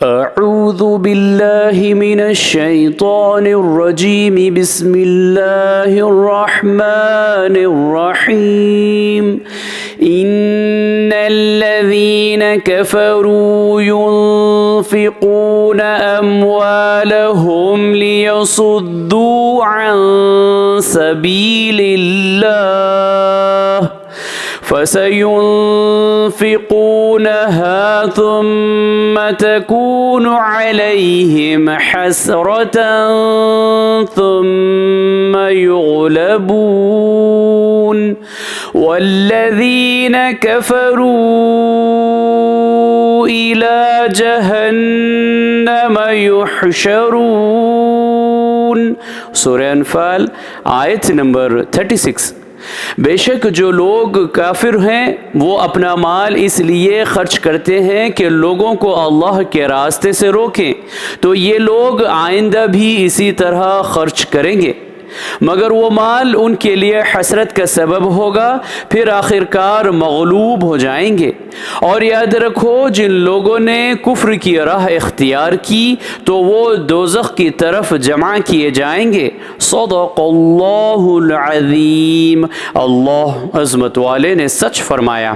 أعوذ بالله من الشيطان الرجيم بسم الله الرحمن الرحيم إن الذين كفروا ينفقون أموالهم ليصدوا عن سبيل الله فسينفقونها ثم تكون عليهم حسرة ثم يغلبون والذين كفروا إلى جهنم يحشرون। सूरह अनफाल आयत नंबर 36। बेशक जो लोग काफिर हैं वो अपना माल इसलिए खर्च करते हैं कि लोगों को अल्लाह के रास्ते से रोकें, तो ये लोग आइंदा भी इसी तरह खर्च करेंगे, मगर वो माल उनके लिए हसरत का सबब होगा, फिर आखिरकार मगलूब हो जाएंगे। और याद रखो, जिन लोगों ने कुफ्र की राह इख्तियार की तो वो दोज़ख की तरफ जमा किए जाएंगे। सदक़ल्लाहुल अज़ीम। अल्लाह अज़मत वाले ने सच फरमाया।